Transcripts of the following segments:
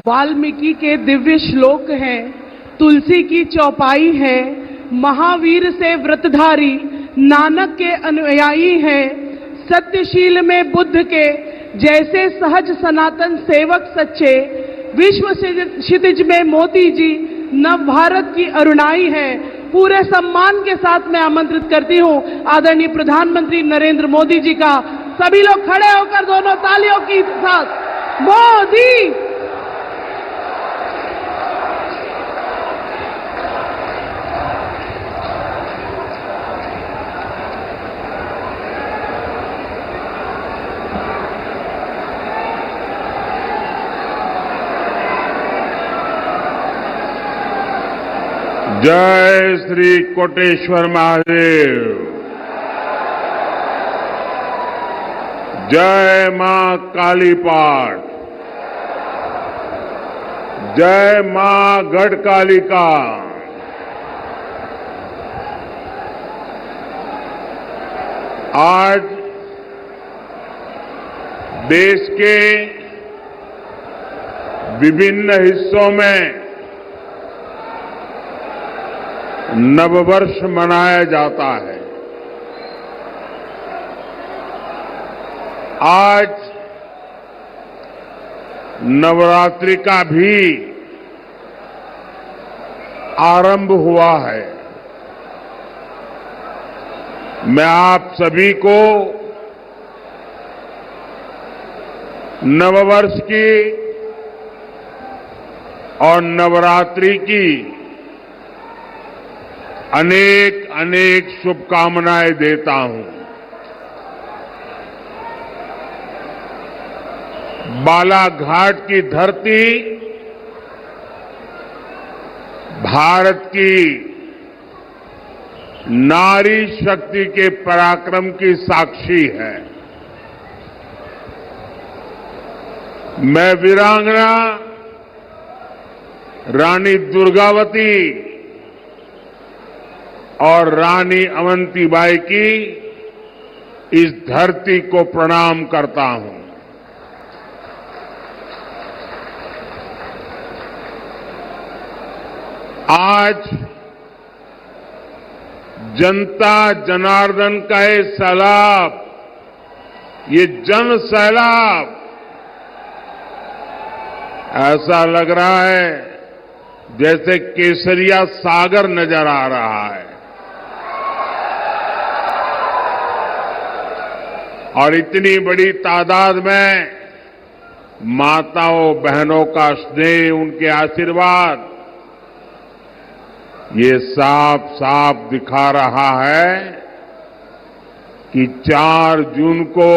वाल्मीकि के दिव्य श्लोक हैं, तुलसी की चौपाई है, महावीर से व्रतधारी नानक के अनुयायी हैं, सत्यशील में बुद्ध के जैसे सहज सनातन सेवक सच्चे, विश्व क्षितिज में मोती जी नव भारत की अरुणाई है। पूरे सम्मान के साथ मैं आमंत्रित करती हूं आदरणीय प्रधानमंत्री नरेंद्र मोदी जी का। सभी लोग खड़े होकर दोनों तालियों के साथ मोदी। जय श्री कोटेश्वर महादेव। जय मां कालीपाट। जय मां गढ़कालिका। आज देश के विभिन्न हिस्सों में नववर्ष मनाया जाता है। आज नवरात्रि का भी आरंभ हुआ है। मैं आप सभी को नववर्ष की और नवरात्रि की अनेक अनेक शुभकामनाएं देता हूं। बालाघाट की धरती भारत की नारी शक्ति के पराक्रम की साक्षी है। मैं वीरांगना रानी दुर्गावती और रानी अवंतीबाई की इस धरती को प्रणाम करता हूं। आज जनता जनार्दन का ये सैलाब, ये जन सैलाब ऐसा लग रहा है जैसे केसरिया सागर नजर आ रहा है। और इतनी बड़ी तादाद में माताओं बहनों का स्नेह, उनके आशीर्वाद, ये साफ साफ दिखा रहा है कि 4 जून को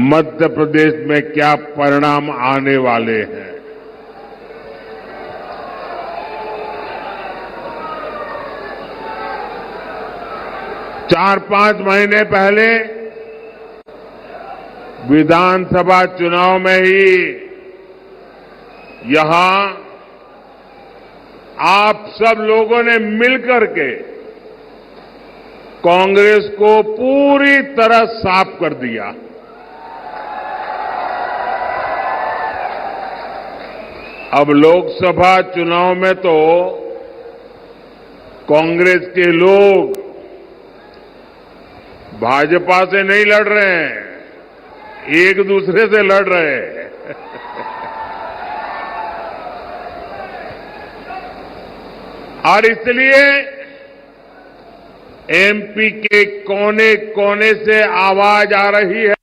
मध्य प्रदेश में क्या परिणाम आने वाले हैं। चार 5 महीने पहले विधानसभा चुनाव में ही यहां आप सब लोगों ने मिलकर के कांग्रेस को पूरी तरह साफ कर दिया। अब लोकसभा चुनाव में तो कांग्रेस के लोग भाजपा से नहीं लड़ रहे हैं, एक दूसरे से लड़ रहे हैं। और इसलिए एमपी के कोने कोने से आवाज आ रही है,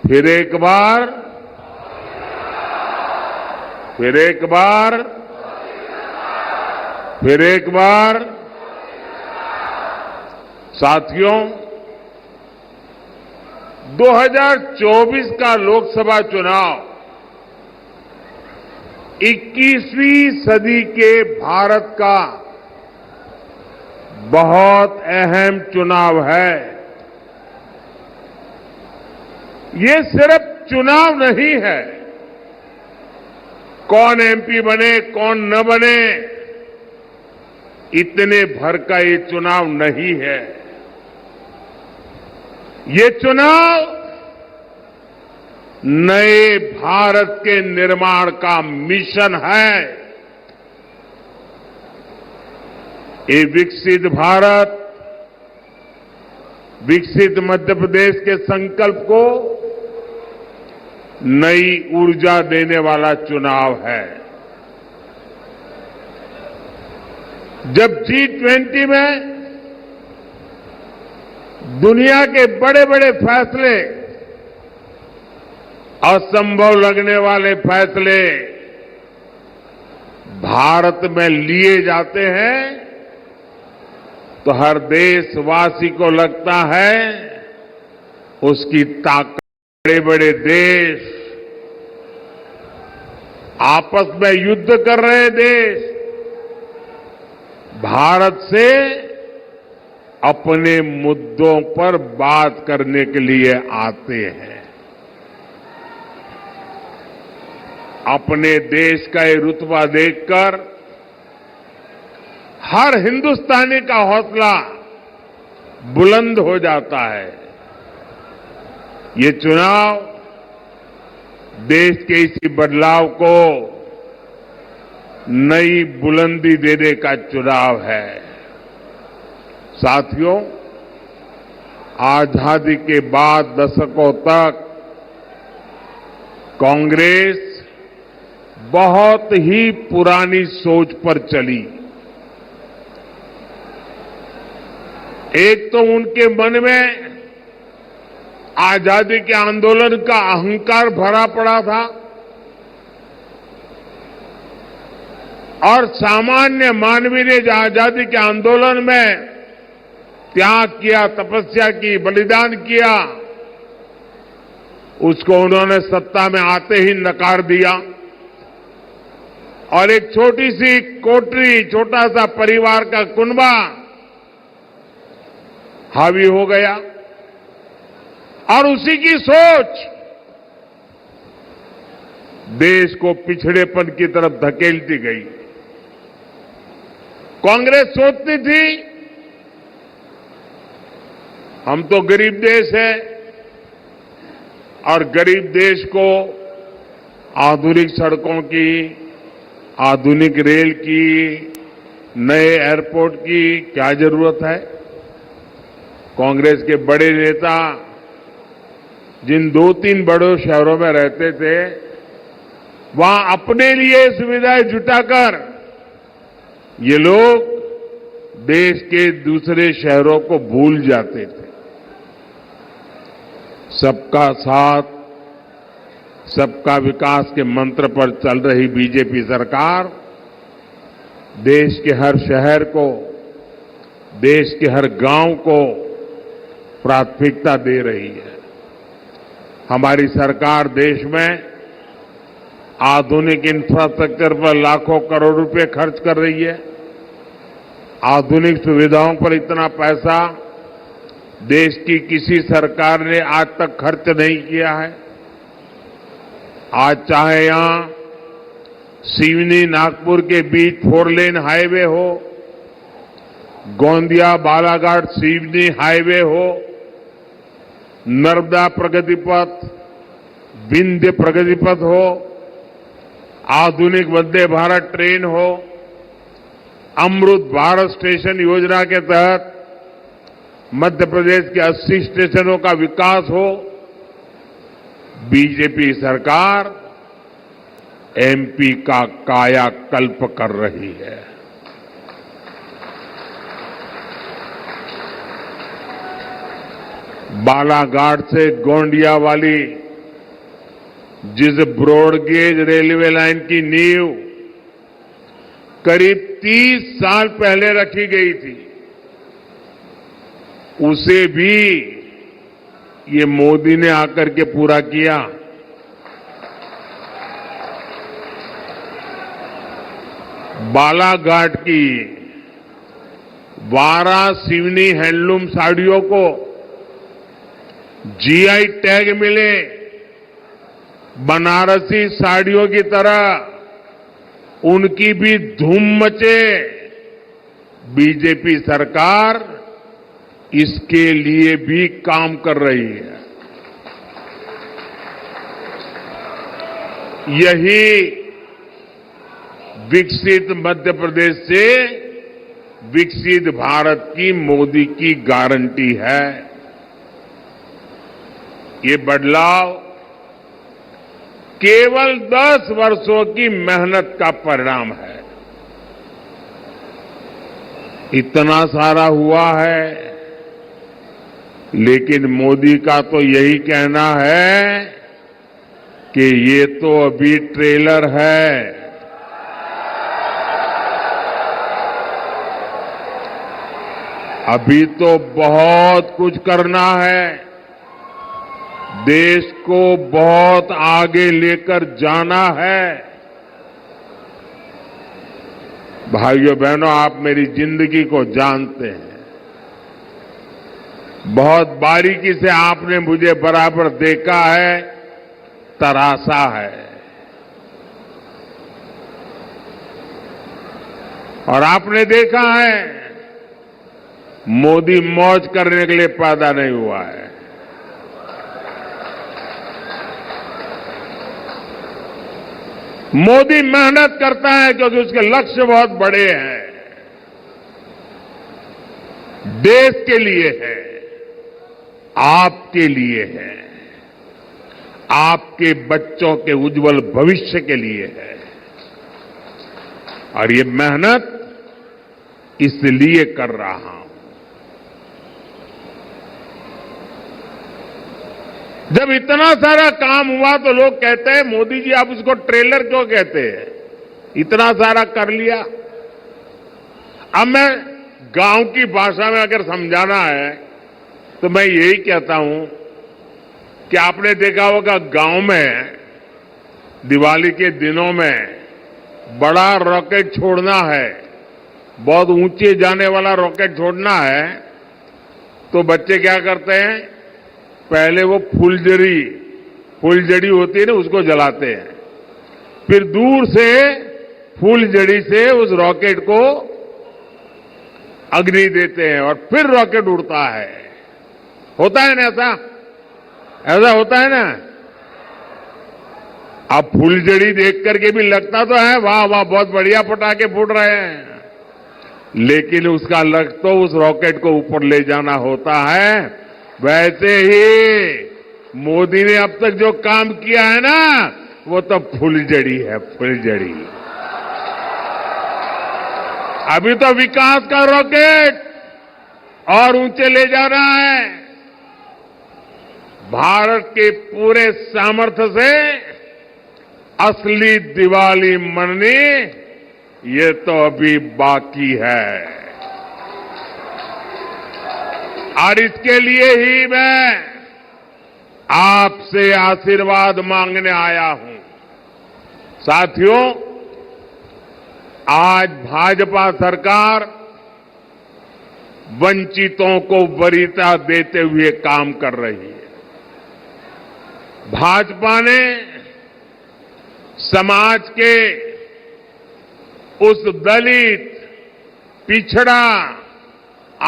फिर एक बार, फिर एक बार, फिर एक बार। साथियों, 2024 का लोकसभा चुनाव 21वीं सदी के भारत का बहुत अहम चुनाव है। ये सिर्फ चुनाव नहीं है, कौन एमपी बने कौन न बने इतने भर का ये चुनाव नहीं है। ये चुनाव नए भारत के निर्माण का मिशन है। ये विकसित भारत, विकसित मध्य प्रदेश के संकल्प को नई ऊर्जा देने वाला चुनाव है। जब G20 में दुनिया के बड़े बड़े फैसले, असंभव लगने वाले फैसले भारत में लिए जाते हैं तो हर देशवासी को लगता है उसकी ताकत, बड़े बड़े देश, आपस में युद्ध कर रहे देश भारत से अपने मुद्दों पर बात करने के लिए आते हैं। अपने देश का ये रुतबा देखकर हर हिंदुस्तानी का हौसला बुलंद हो जाता है। ये चुनाव देश के इसी बदलाव को नई बुलंदी देने का चुनाव है। साथियों, आजादी के बाद दशकों तक कांग्रेस बहुत ही पुरानी सोच पर चली। एक तो उनके मन में आजादी के आंदोलन का अहंकार भरा पड़ा था और सामान्य मानवीय ने जो आजादी के आंदोलन में त्याग किया, तपस्या की, बलिदान किया, उसको उन्होंने सत्ता में आते ही नकार दिया और एक छोटी सी कोठरी, छोटा सा परिवार का कुनबा हावी हो गया और उसी की सोच देश को पिछड़ेपन की तरफ धकेलती गई। कांग्रेस सोचती थी हम तो गरीब देश है और गरीब देश को आधुनिक सड़कों की, आधुनिक रेल की, नए एयरपोर्ट की क्या जरूरत है। कांग्रेस के बड़े नेता जिन 2-3 बड़े शहरों में रहते थे वहां अपने लिए सुविधाएं जुटाकर ये लोग देश के दूसरे शहरों को भूल जाते थे। सबका साथ, सबका विकास के मंत्र पर चल रही बीजेपी सरकार देश के हर शहर को, देश के हर गांव को प्राथमिकता दे रही है। हमारी सरकार देश में आधुनिक इंफ्रास्ट्रक्चर पर लाखों करोड़ रुपए खर्च कर रही है। आधुनिक सुविधाओं पर इतना पैसा देश की किसी सरकार ने आज तक खर्च नहीं किया है। आज चाहे यहां सिवनी नागपुर के बीच 4 लेन हाईवे हो, गोंदिया बालाघाट सिवनी हाईवे हो, नर्मदा प्रगति पथ, विंध्य प्रगति पथ हो, आधुनिक वंदे भारत ट्रेन हो, अमृत भारत स्टेशन योजना के तहत मध्य प्रदेश के 80 स्टेशनों का विकास हो, बीजेपी सरकार एमपी का कायाकल्प कर रही है। बालाघाट से गोंडिया वाली जिस ब्रॉडगेज रेलवे लाइन की नींव करीब 30 साल पहले रखी गई थी, उसे भी ये मोदी ने आकर के पूरा किया। बालाघाट की 12 सिवनी हैंडलूम साड़ियों को जीआई टैग मिले, बनारसी साड़ियों की तरह उनकी भी धूम मचे। बीजेपी सरकार इसके लिए भी काम कर रही है। यही विकसित मध्य प्रदेश से विकसित भारत की मोदी की गारंटी है। ये बदलाव केवल 10 वर्षों की मेहनत का परिणाम है। इतना सारा हुआ है, लेकिन मोदी का तो यही कहना है कि ये तो अभी ट्रेलर है। अभी तो बहुत कुछ करना है, देश को बहुत आगे लेकर जाना है। भाइयों बहनों, आप मेरी जिंदगी को जानते हैं, बहुत बारीकी से आपने मुझे बराबर देखा है, तरासा है, और आपने देखा है मोदी मौज करने के लिए पैदा नहीं हुआ है। मोदी मेहनत करता है क्योंकि उसके लक्ष्य बहुत बड़े हैं, देश के लिए है, आपके लिए है, आपके बच्चों के उज्जवल भविष्य के लिए है। और ये मेहनत इसलिए कर रहा हूं। जब इतना सारा काम हुआ तो लोग कहते हैं मोदी जी आप उसको ट्रेलर क्यों कहते हैं, इतना सारा कर लिया। अब मैं गांव की भाषा में अगर समझाना है तो मैं यही कहता हूं कि आपने देखा होगा गांव में दिवाली के दिनों में बड़ा रॉकेट छोड़ना है, बहुत ऊंचे जाने वाला रॉकेट छोड़ना है, तो बच्चे क्या करते हैं, पहले वो फुलझड़ी होती है ना, उसको जलाते हैं, फिर दूर से फुलझड़ी से उस रॉकेट को अग्नि देते हैं और फिर रॉकेट उड़ता है। होता है ना ऐसा होता है ना। अब फुलझड़ी देख करके भी लगता तो है वाह वाह बहुत बढ़िया पटाखे फूट रहे हैं, लेकिन उसका लक्ष्य तो उस रॉकेट को ऊपर ले जाना होता है। वैसे ही मोदी ने अब तक जो काम किया है ना, वो तो फुलझड़ी है, फुलझड़ी। अभी तो विकास का रॉकेट और ऊंचे ले जाना है। भारत के पूरे सामर्थ्य से असली दिवाली मननी, ये तो अभी बाकी है। और इसके लिए ही मैं आपसे आशीर्वाद मांगने आया हूं। साथियों, आज भाजपा सरकार वंचितों को वरीयता देते हुए काम कर रही है। भाजपा ने समाज के उस दलित, पिछड़ा,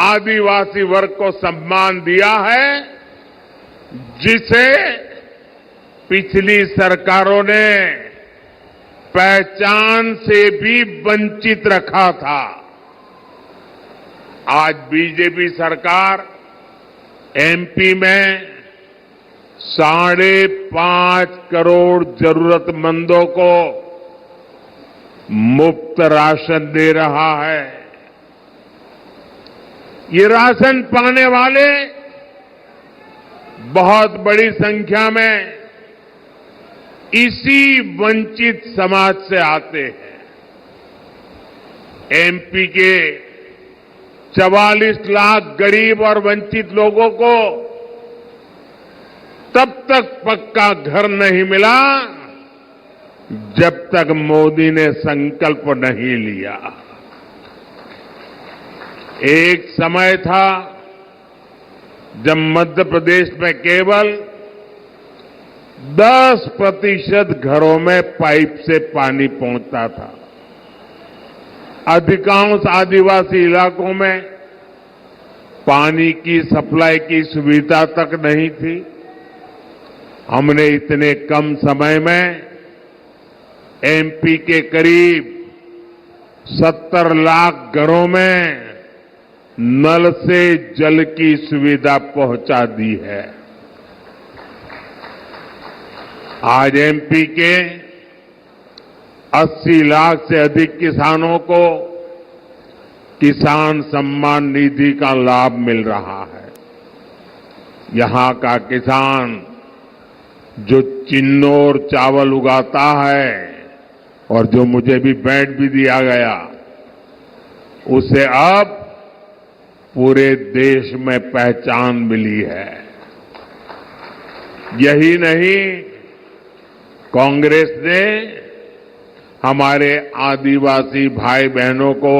आदिवासी वर्ग को सम्मान दिया है जिसे पिछली सरकारों ने पहचान से भी वंचित रखा था। आज बीजेपी सरकार एमपी में 5.5 करोड़ जरूरतमंदों को मुफ्त राशन दे रहा है। ये राशन पाने वाले बहुत बड़ी संख्या में इसी वंचित समाज से आते हैं। एमपी के 44 लाख गरीब और वंचित लोगों को तब तक पक्का घर नहीं मिला जब तक मोदी ने संकल्प नहीं लिया। एक समय था जब मध्य प्रदेश में केवल 10% घरों में पाइप से पानी पहुंचता था। अधिकांश आदिवासी इलाकों में पानी की सप्लाई की सुविधा तक नहीं थी। हमने इतने कम समय में एमपी के करीब 70 लाख घरों में नल से जल की सुविधा पहुंचा दी है। आज एमपी के 80 लाख से अधिक किसानों को किसान सम्मान निधि का लाभ मिल रहा है। यहां का किसान जो चिन्नौर चावल उगाता है और जो मुझे भी बैट भी दिया गया, उसे अब पूरे देश में पहचान मिली है। यही नहीं, कांग्रेस ने हमारे आदिवासी भाई बहनों को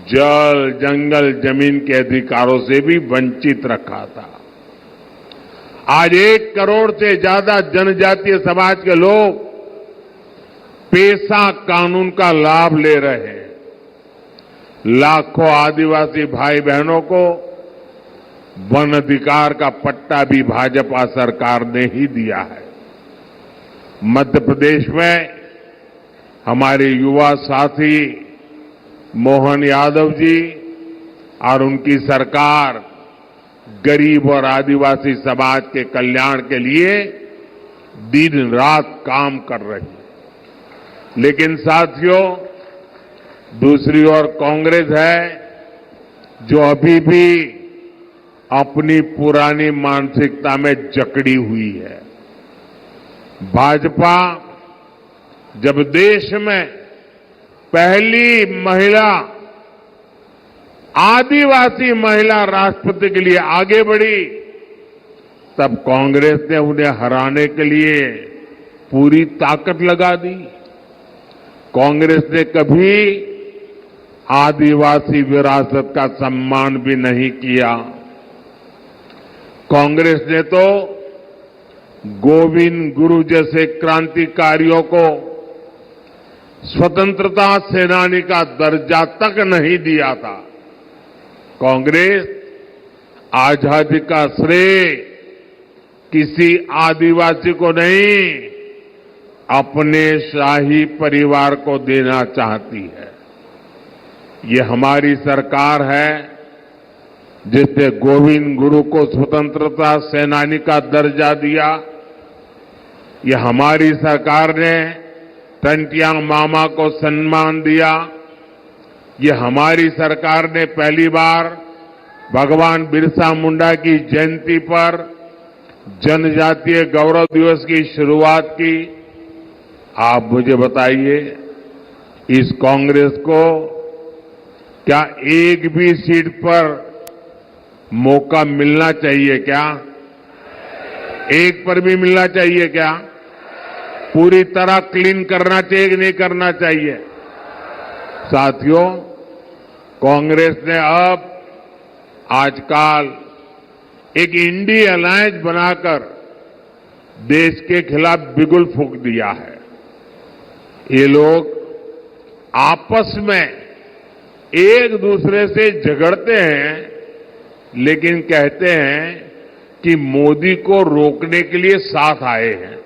जल, जंगल, जमीन के अधिकारों से भी वंचित रखा था। आज 1 करोड़ से ज्यादा जनजातीय समाज के लोग पेसा कानून का लाभ ले रहे हैं। लाखों आदिवासी भाई बहनों को वन अधिकार का पट्टा भी भाजपा सरकार ने ही दिया है। मध्य प्रदेश में हमारे युवा साथी मोहन यादव जी और उनकी सरकार गरीब और आदिवासी समाज के कल्याण के लिए दिन रात काम कर रही है। लेकिन साथियों, दूसरी ओर कांग्रेस है जो अभी भी अपनी पुरानी मानसिकता में जकड़ी हुई है। भाजपा जब देश में पहली महिला, आदिवासी महिला राष्ट्रपति के लिए आगे बढ़ी, तब कांग्रेस ने उन्हें हराने के लिए पूरी ताकत लगा दी। कांग्रेस ने कभी आदिवासी विरासत का सम्मान भी नहीं किया। कांग्रेस ने तो गोविंद गुरु जैसे क्रांतिकारियों को स्वतंत्रता सेनानी का दर्जा तक नहीं दिया था। कांग्रेस आजादी का श्रेय किसी आदिवासी को नहीं, अपने शाही परिवार को देना चाहती है। ये हमारी सरकार है जिसने गोविंद गुरु को स्वतंत्रता सेनानी का दर्जा दिया। ये हमारी सरकार ने टंटियांग मामा को सम्मान दिया। ये हमारी सरकार ने पहली बार भगवान बिरसा मुंडा की जयंती पर जनजातीय गौरव दिवस की शुरुआत की। आप मुझे बताइए, इस कांग्रेस को क्या एक भी सीट पर मौका मिलना चाहिए क्या? एक पर भी मिलना चाहिए क्या? पूरी तरह क्लीन करना चाहिए कि नहीं करना चाहिए? साथियों, कांग्रेस ने अब आजकल एक इंडी अलायंस बनाकर देश के खिलाफ बिगुल फूंक दिया है। ये लोग आपस में एक दूसरे से झगड़ते हैं, लेकिन कहते हैं कि मोदी को रोकने के लिए साथ आए हैं,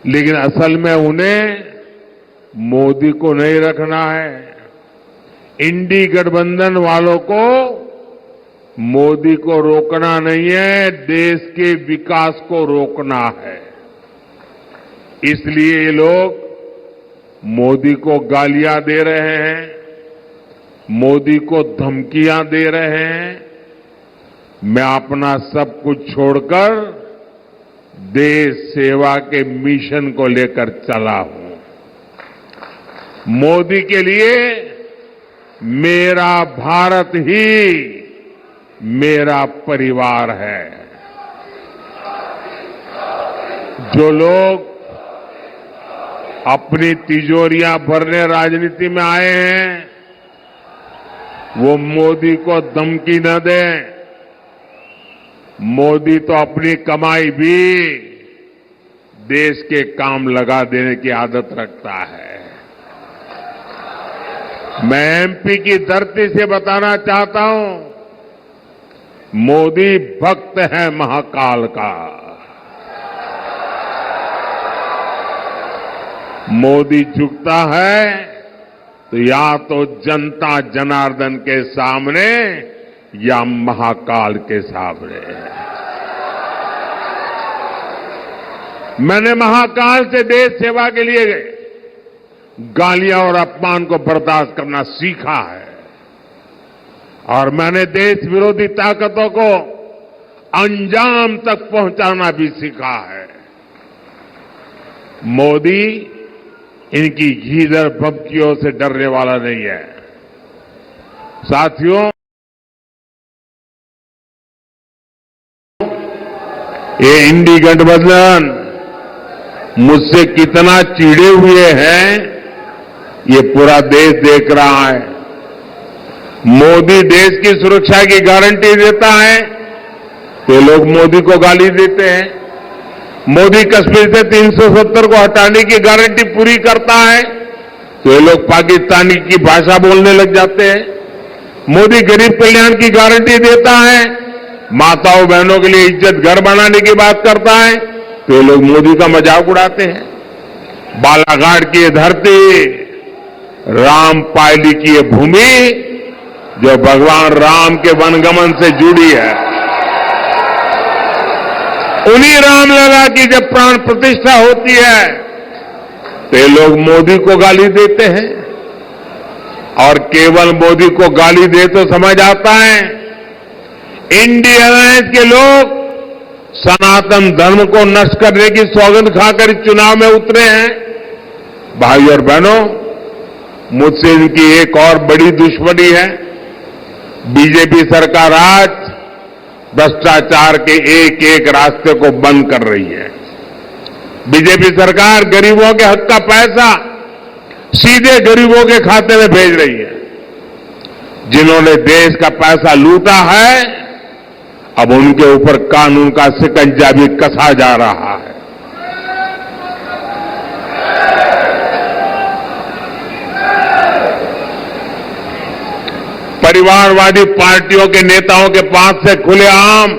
लेकिन असल में उन्हें मोदी को नहीं रखना है। इंडी गठबंधन वालों को मोदी को रोकना नहीं है, देश के विकास को रोकना है। इसलिए ये लोग मोदी को गालियां दे रहे हैं, मोदी को धमकियां दे रहे हैं। मैं अपना सब कुछ छोड़कर देश सेवा के मिशन को लेकर चला हूं। मोदी के लिए मेरा भारत ही मेरा परिवार है। जो लोग अपनी तिजोरियां भरने राजनीति में आए हैं, वो मोदी को धमकी न दें। मोदी तो अपनी कमाई भी देश के काम लगा देने की आदत रखता है। मैं एमपी की धरती से बताना चाहता हूं, मोदी भक्त है महाकाल का। मोदी झुकता है तो या तो जनता जनार्दन के सामने या महाकाल के सामने। मैंने महाकाल से देश सेवा के लिए गालियां और अपमान को बर्दाश्त करना सीखा है और मैंने देश विरोधी ताकतों को अंजाम तक पहुंचाना भी सीखा है। मोदी इनकी घीदर भभकियों से डरने वाला नहीं है। साथियों, ये इंडी गठबंधन मुझसे कितना चिढ़े हुए हैं ये पूरा देश देख रहा है। मोदी देश की सुरक्षा की गारंटी देता है तो लोग मोदी को गाली देते हैं। मोदी कश्मीर से 370 को हटाने की गारंटी पूरी करता है तो ये लोग पाकिस्तानी की भाषा बोलने लग जाते हैं। मोदी गरीब कल्याण की गारंटी देता है, माताओं बहनों के लिए इज्जत घर बनाने की बात करता है तो ये लोग मोदी का मजाक उड़ाते हैं। बालाघाट की ये धरती, रामपायली की ये भूमि जो भगवान राम के वनगमन से जुड़ी है, उन्हीं रामलला की जब प्राण प्रतिष्ठा होती है तो ये लोग मोदी को गाली देते हैं और केवल मोदी को गाली दे तो समझ आता है इंडी अलायंस के लोग सनातन धर्म को नष्ट करने की सौगंध खाकर इस चुनाव में उतरे हैं। भाई और बहनों, मुझसे इनकी एक और बड़ी दुश्मनी है। बीजेपी सरकार आज भ्रष्टाचार के एक एक रास्ते को बंद कर रही है। बीजेपी सरकार गरीबों के हक का पैसा सीधे गरीबों के खाते में भेज रही है। जिन्होंने देश का पैसा लूटा है अब उनके ऊपर कानून का शिकंजा भी कसा जा रहा है। परिवारवादी पार्टियों के नेताओं के पास से खुलेआम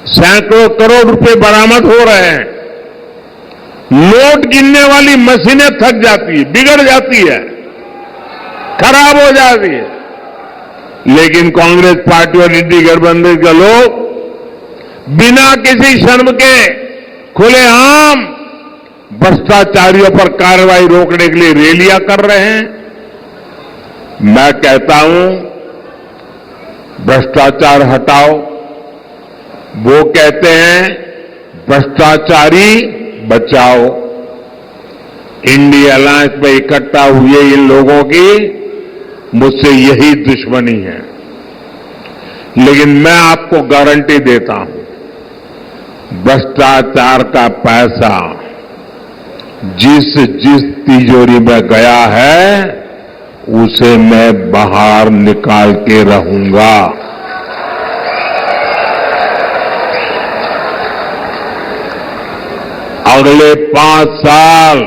सैकड़ों करोड़ रुपए बरामद हो रहे हैं। नोट गिनने वाली मशीनें थक जाती है, बिगड़ जाती है, खराब हो जाती है, लेकिन कांग्रेस पार्टी और इंडी गठबंधन के लोग बिना किसी शर्म के खुलेआम भ्रष्टाचारियों पर कार्रवाई रोकने के लिए रैलियां कर रहे हैं। मैं कहता हूं भ्रष्टाचार हटाओ, वो कहते हैं भ्रष्टाचारी बचाओ। इंडी अलायंस में इकट्ठा हुए इन लोगों की मुझसे यही दुश्मनी है, लेकिन मैं आपको गारंटी देता हूं भ्रष्टाचार का पैसा जिस जिस तिजोरी में गया है उसे मैं बाहर निकाल के रहूंगा। अगले 5 साल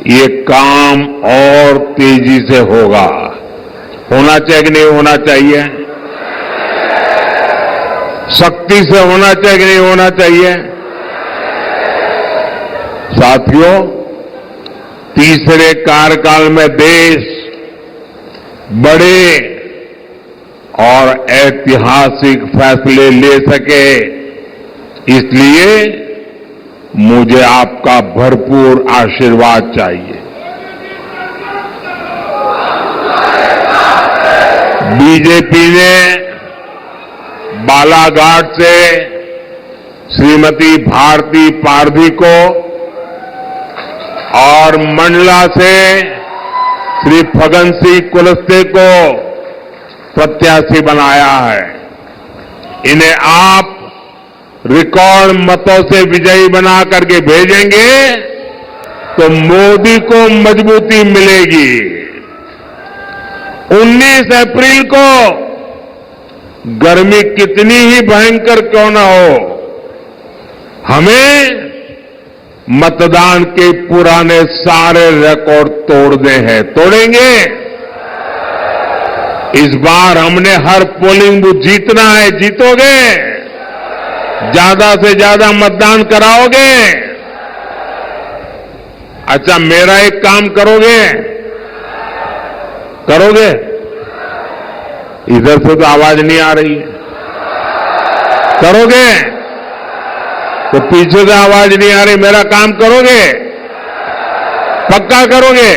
ये काम और तेजी से होगा। होना चाहिए कि नहीं होना चाहिए? सख्ती से होना चाहिए कि नहीं होना चाहिए? साथियों, तीसरे कार्यकाल में देश बड़े और ऐतिहासिक फैसले ले सके, इसलिए मुझे आपका भरपूर आशीर्वाद चाहिए। बीजेपी ने बालाघाट से श्रीमती भारती पारधी को और मंडला से श्री फगन सिंह कुलस्ते को प्रत्याशी बनाया है। इन्हें आप रिकॉर्ड मतों से विजयी बना करके भेजेंगे तो मोदी को मजबूती मिलेगी। 19 अप्रैल को गर्मी कितनी ही भयंकर क्यों न हो, हमें मतदान के पुराने सारे रिकॉर्ड तोड़ने हैं। तोड़ेंगे। इस बार हमने हर पोलिंग बूथ जीतना है। जीतोगे? ज्यादा से ज्यादा मतदान कराओगे? अच्छा, मेरा एक काम करोगे? करोगे? इधर से तो आवाज नहीं आ रही है। करोगे? तो पीछे से आवाज नहीं आ रही, मेरा काम करोगे? पक्का करोगे?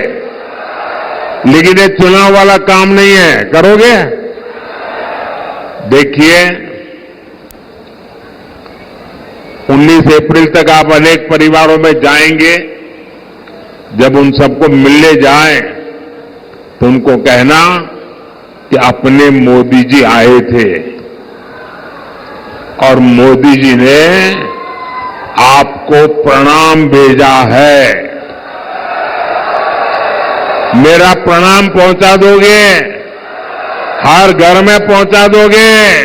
लेकिन ये चुनाव वाला काम नहीं है, करोगे? देखिए, 19 अप्रैल तक आप अनेक परिवारों में जाएंगे। जब उन सबको मिलने जाए तो उनको कहना कि अपने मोदी जी आए थे और मोदी जी ने आपको प्रणाम भेजा है। मेरा प्रणाम पहुंचा दोगे? हर घर में पहुंचा दोगे?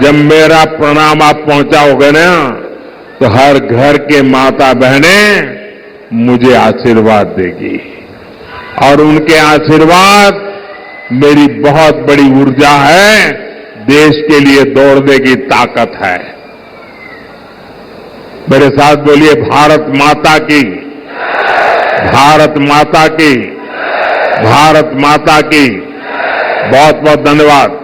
जब मेरा प्रणाम आप पहुंचाओगे ना, तो हर घर के माता बहनें मुझे आशीर्वाद देगी और उनके आशीर्वाद मेरी बहुत बड़ी ऊर्जा है, देश के लिए दौड़ने की ताकत है। मेरे साथ बोलिए, भारत माता की, भारत माता की, भारत माता की। बहुत बहुत धन्यवाद।